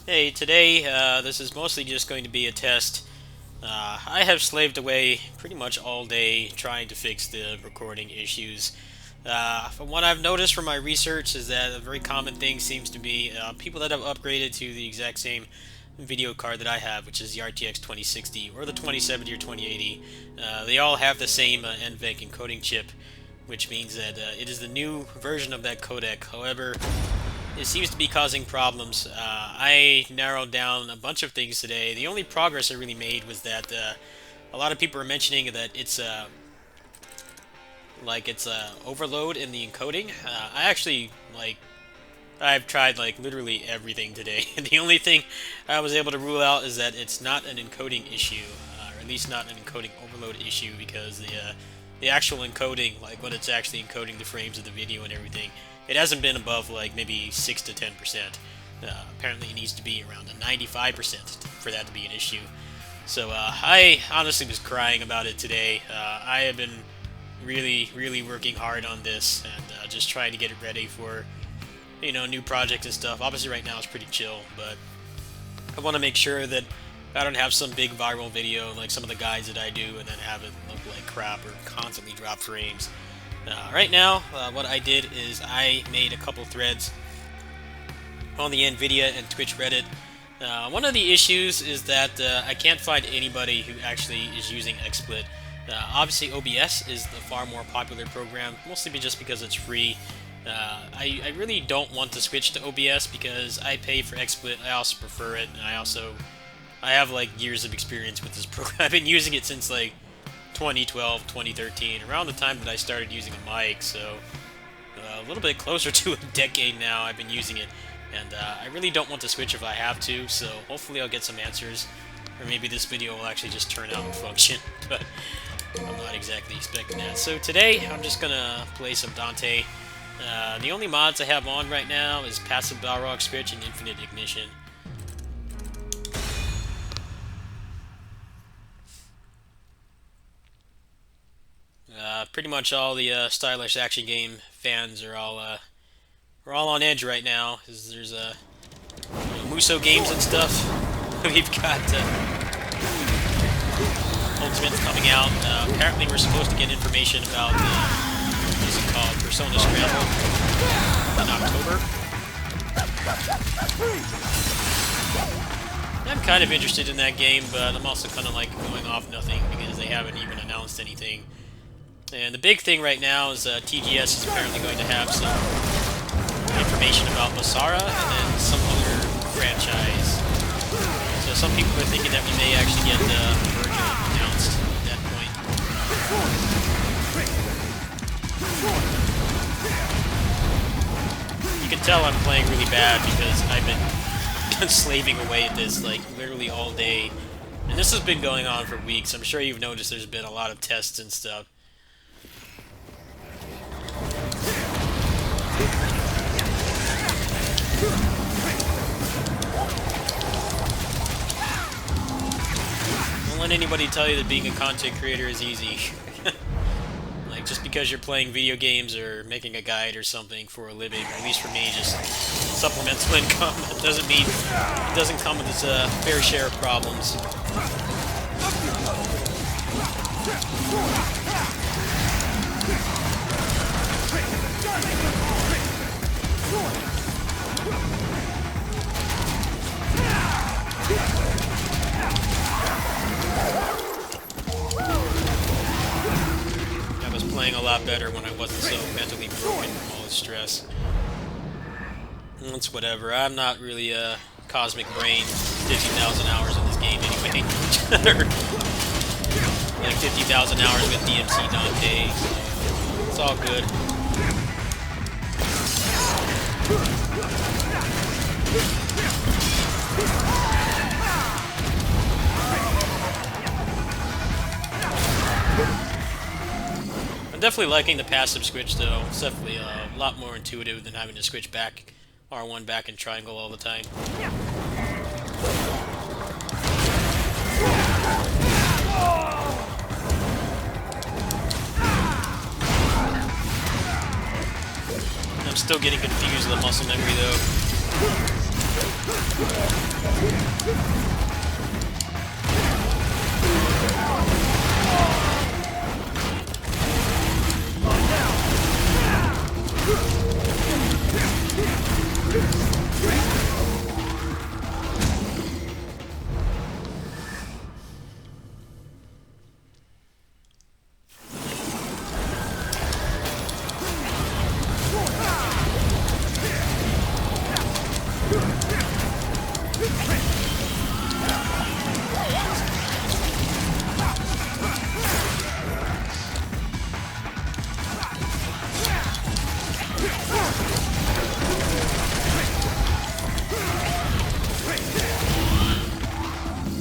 Hey, today this is mostly just going to be a test. I have slaved away pretty much all day trying to fix the recording issues. From what I've noticed from my research is that a very common thing seems to be people that have upgraded to the exact same video card that I have, which is the RTX 2060 or the 2070 or 2080. They all have the same NVENC encoding chip, which means that it is the new version of that codec. However, it seems to be causing problems. I narrowed down a bunch of things today. The only progress I really made was that a lot of people are mentioning that it's overload in the encoding. I actually I've tried literally everything today. The only thing I was able to rule out is that it's not an encoding issue, or at least not an encoding overload issue, because the actual encoding, like when it's actually encoding the frames of the video and everything, it hasn't been above like maybe 6 to 10%. Apparently, it needs to be around a 95% for that to be an issue. So I honestly was crying about it today. I have been really working hard on this and just trying to get it ready for new projects and stuff. Obviously, right now it's pretty chill, but I want to make sure that I don't have some big viral video like some of the guides that I do and then have it look like crap or constantly drop frames. Right now, what I did is I made a couple threads on the NVIDIA and Twitch Reddit. One of the issues is that I can't find anybody who actually is using XSplit. Obviously, OBS is the far more popular program, mostly just because it's free. I really don't want to switch to OBS because I pay for XSplit. I also prefer it, and I have like years of experience with this program. I've been using it since like 2012, 2013, around the time that I started using a mic. So a little bit closer to a decade now I've been using it, and I really don't want to switch if I have to. So hopefully I'll get some answers, or maybe this video will actually just turn out and function. But I'm not exactly expecting that. So today I'm just gonna play some Dante. The only mods I have on right now is Passive Balrog Switch and Infinite Ignition. Pretty much all the stylish action game fans are all on edge right now. There's Muso games and stuff. We've got Ultimate's coming out. Apparently, we're supposed to get information about what is it called, Persona Scramble in October. I'm kind of interested in that game, but I'm also kind of like going off nothing because they haven't even announced anything. And the big thing right now is TGS is apparently going to have some information about Masara and then some other franchise. So some people are thinking that we may actually get the version announced at that point. You can tell I'm playing really bad because I've been slaving away at this like literally all day. And this has been going on for weeks. I'm sure you've noticed there's been a lot of tests and stuff. Don't let anybody tell you that being a content creator is easy. Like, just because you're playing video games or making a guide or something for a living, or at least for me, just supplemental income, it doesn't mean it doesn't come with its fair share of problems. I was playing a lot better when I wasn't so mentally broken from all the stress. It's whatever. I'm not really a cosmic brain. 50,000 hours in this game anyway. Like 50,000 hours with DMC Dante. So it's all good. I'm definitely liking the passive switch though. It's definitely a lot more intuitive than having to switch back R1 back in triangle all the time. I'm still getting confused with the muscle memory though.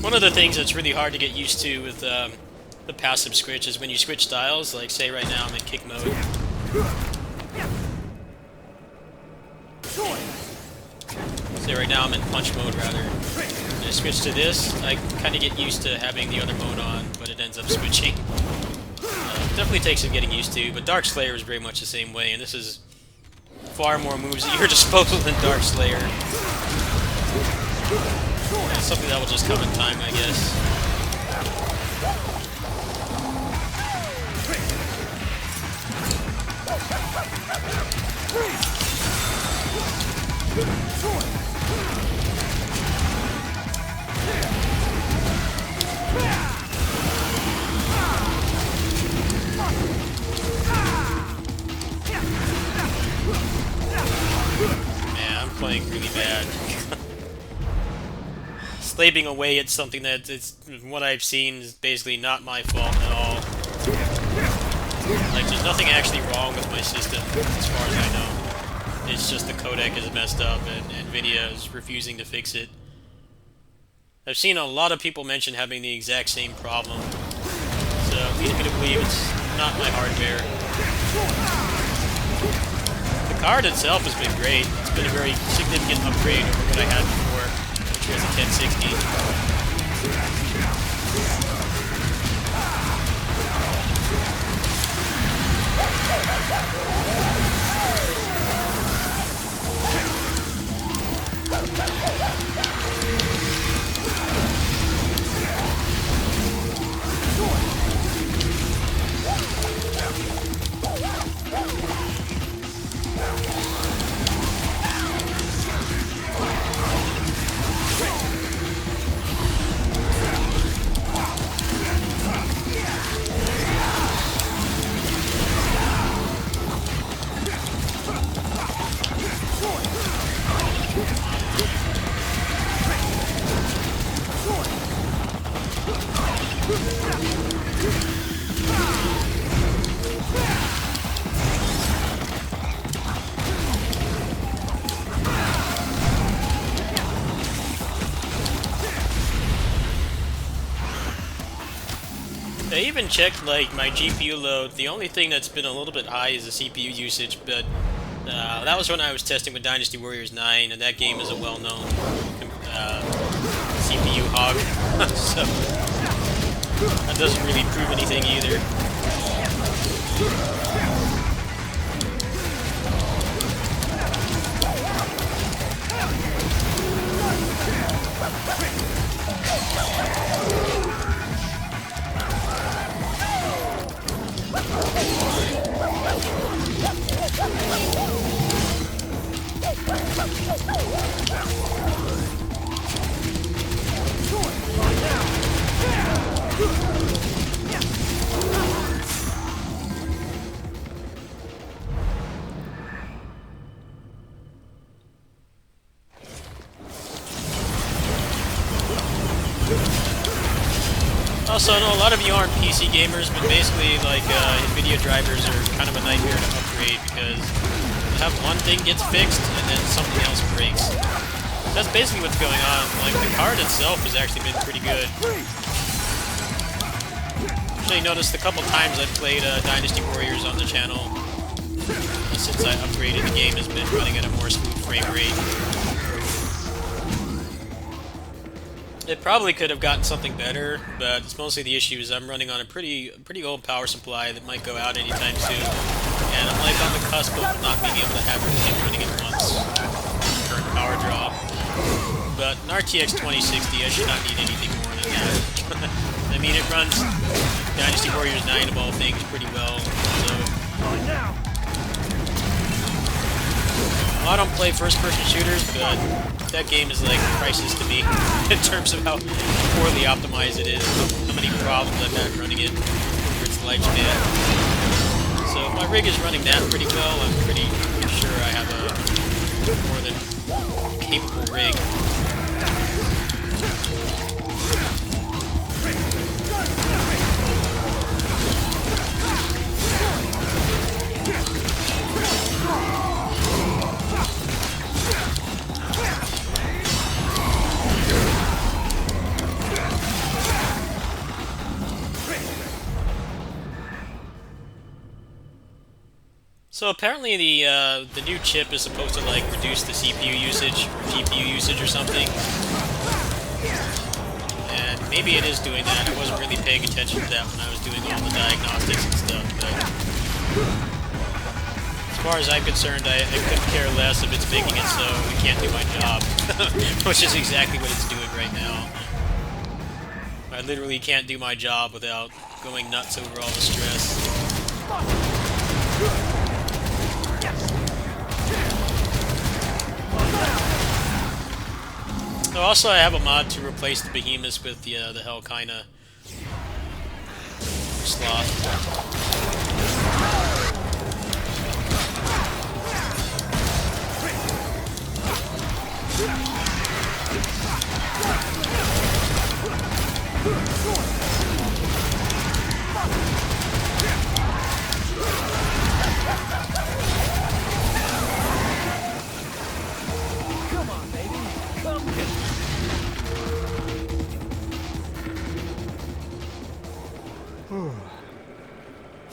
One of the things that's really hard to get used to with the passive switch is when you switch styles, like say right now I'm in kick mode. Say right now I'm in punch mode rather. When I switch to this, I kind of get used to having the other mode on, but it ends up switching. Definitely takes some getting used to, but Dark Slayer is very much the same way, and this is far more moves at your disposal than Dark Slayer. Yeah, something that will just come in time, I guess. Man, I'm playing really bad. Slaving away at something that it's what I've seen is basically not my fault at all. Like, there's nothing actually wrong with my system, as far as I know. It's just the codec is messed up, and NVIDIA is refusing to fix it. I've seen a lot of people mention having the exact same problem, so it leads me to believe it's not my hardware. The card itself has been great. It's been a very significant upgrade over what I had before, which was a 1060. I even checked like my GPU load. The only thing that's been a little bit high is the CPU usage, but that was when I was testing with Dynasty Warriors 9, and that game is a well-known CPU hog, so that doesn't really prove anything either. Also, I know a lot of you aren't PC gamers, but basically, like, NVIDIA drivers are kind of a nightmare to upgrade because you have one thing gets fixed and then something else breaks. That's basically what's going on. Like, the card itself has actually been pretty good. Actually, noticed a couple times I've played Dynasty Warriors on the channel since I upgraded. The game has been running at a more smooth frame rate. It probably could have gotten something better, but it's mostly the issue is I'm running on a pretty old power supply that might go out anytime soon, and I'm like on the cusp of not being able to have everything running at once. Current power draw. RTX 2060, I should not need anything more than that. I mean, it runs Dynasty Warriors 9 of all things pretty well, so... Well, I don't play first-person shooters, but that game is like Crysis to me in terms of how poorly optimized it is, how many problems I've had running it for its lifespan. So if my rig is running that pretty well, I'm pretty sure I have a more than capable rig. So apparently the new chip is supposed to like reduce the CPU usage or GPU usage or something, and maybe it is doing that. I wasn't really paying attention to that when I was doing all the diagnostics and stuff. But as far as I'm concerned, I couldn't care less if it's making it so it can't do my job, which is exactly what it's doing right now. I literally can't do my job without going nuts over all the stress. So also, I have a mod to replace the behemoths with the Hellkina sloth.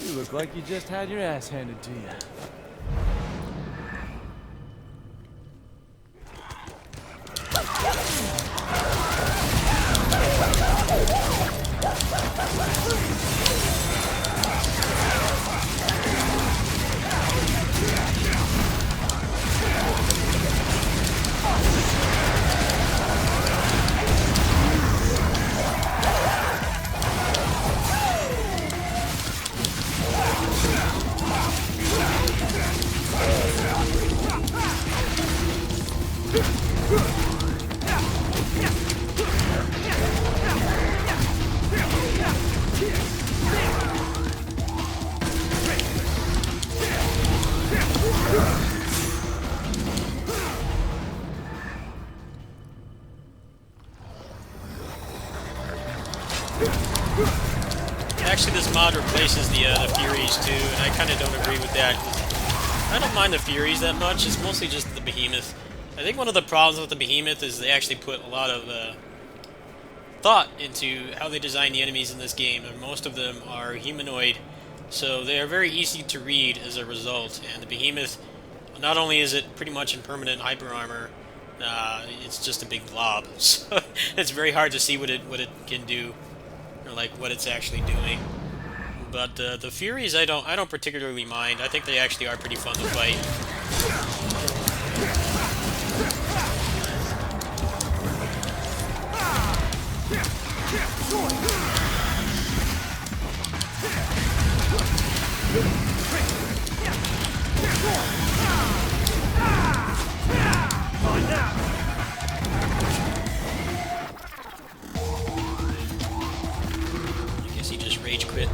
You look like you just had your ass handed to you. Actually, this mod replaces the Furies too, and I kind of don't agree with that. I don't mind the Furies that much, it's mostly just the Behemoth. I think one of the problems with the Behemoth is they actually put a lot of thought into how they design the enemies in this game, and most of them are humanoid, so they are very easy to read as a result. And the Behemoth, not only is it pretty much in permanent hyper armor, it's just a big blob, so it's very hard to see what it can do, or like what it's actually doing. But the Furies, I don't particularly mind. I think they actually are pretty fun to fight. I guess he just rage quit.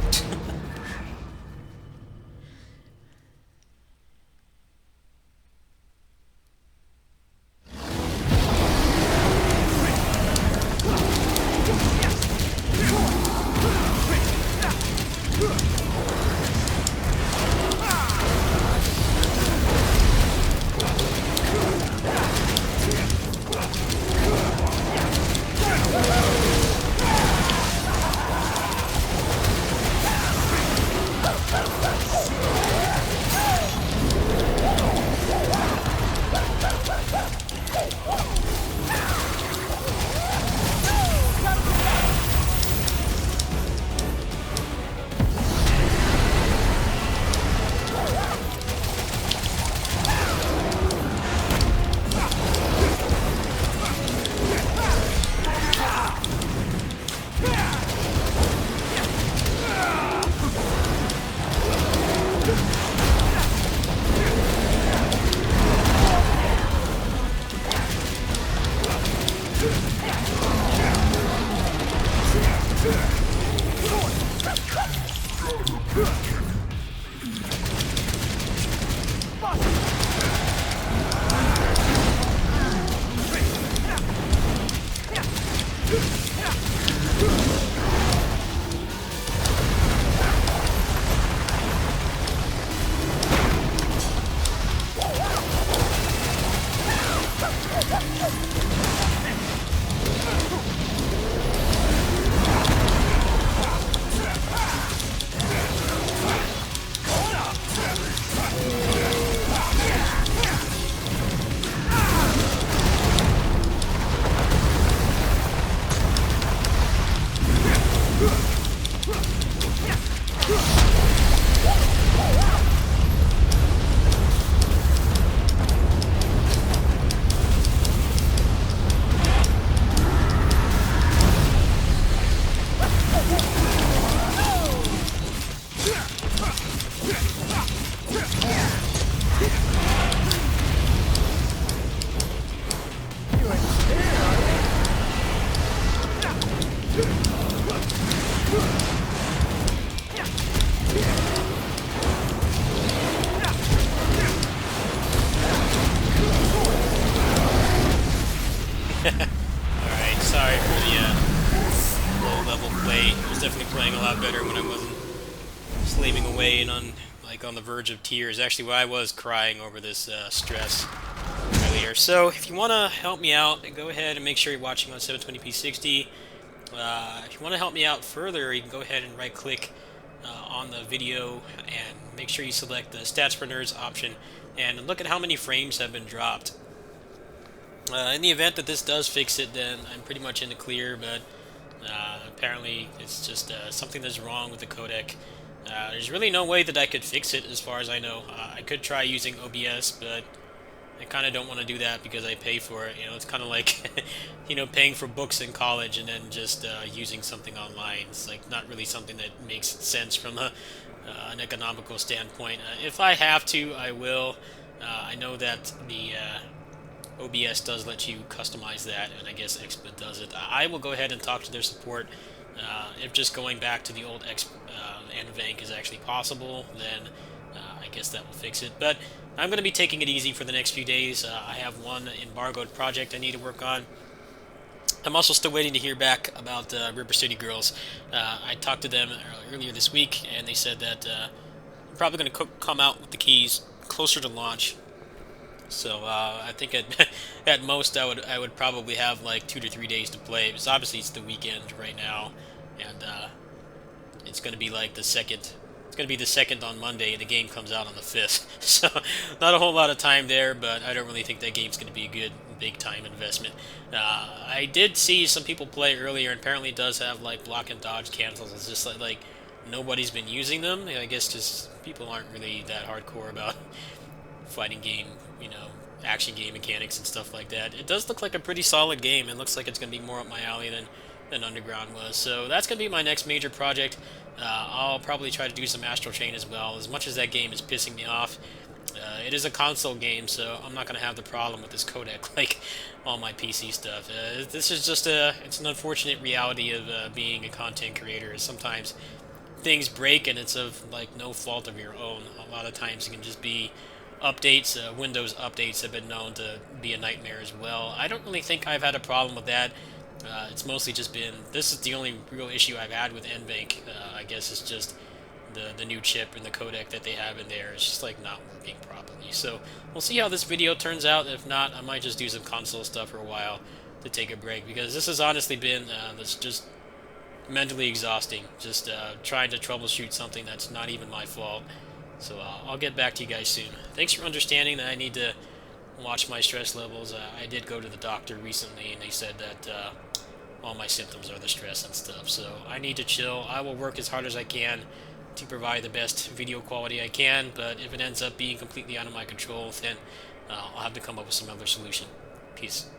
Alright, sorry for the low-level play. I was definitely playing a lot better when I wasn't slaving away and on the verge of tears. Actually, I was crying over this stress earlier. So, if you want to help me out, go ahead and make sure you're watching on 720p 60. If you want to help me out further, you can go ahead and right-click on the video and make sure you select the Stats for Nerds option and look at how many frames have been dropped. In the event that this does fix it, then I'm pretty much in the clear, but apparently it's just something that's wrong with the codec. There's really no way that I could fix it as far as I know. I could try using OBS, but I kind of don't want to do that because I pay for it. You know, it's kind of like, you know, paying for books in college and then just using something online. It's like not really something that makes sense from an economical standpoint. If I have to, I will. I know that the OBS does let you customize that, and I guess XSplit does it. I will go ahead and talk to their support. If just going back to the old NVENC is actually possible, then I guess that will fix it. But I'm going to be taking it easy for the next few days. I have one embargoed project I need to work on. I'm also still waiting to hear back about River City Girls. I talked to them earlier this week, and they said that they're probably going to come out with the keys closer to launch. So I think at most I would probably have like 2 to 3 days to play, because obviously it's the weekend right now, and it's going to be like the second. It's going to be the second on Monday, and the game comes out on the 5th. So not a whole lot of time there, but I don't really think that game's going to be a good big time investment. I did see some people play earlier, and apparently it does have like block and dodge cancels. It's just like nobody's been using them. I guess just people aren't really that hardcore about fighting game, you know, action game mechanics and stuff like that. It does look like a pretty solid game. It looks like it's going to be more up my alley than Underground was. So that's going to be my next major project. I'll probably try to do some Astral Chain as well. As much as that game is pissing me off, it is a console game, so I'm not going to have the problem with this codec like all my PC stuff. This is just it's an unfortunate reality of being a content creator. Sometimes things break and it's of like no fault of your own. A lot of times it can just be updates. Windows updates have been known to be a nightmare as well. I don't really think I've had a problem with that. It's mostly just been, this is the only real issue I've had with NVENC. I guess it's just the new chip and the codec that they have in there. It's just like not working properly. So we'll see how this video turns out. If not, I might just do some console stuff for a while to take a break, because this has honestly been that's just mentally exhausting, just trying to troubleshoot something that's not even my fault. So I'll get back to you guys soon. Thanks for understanding that I need to watch my stress levels. I did go to the doctor recently, and they said that all my symptoms are the stress and stuff. So I need to chill. I will work as hard as I can to provide the best video quality I can, but if it ends up being completely out of my control, then I'll have to come up with some other solution. Peace.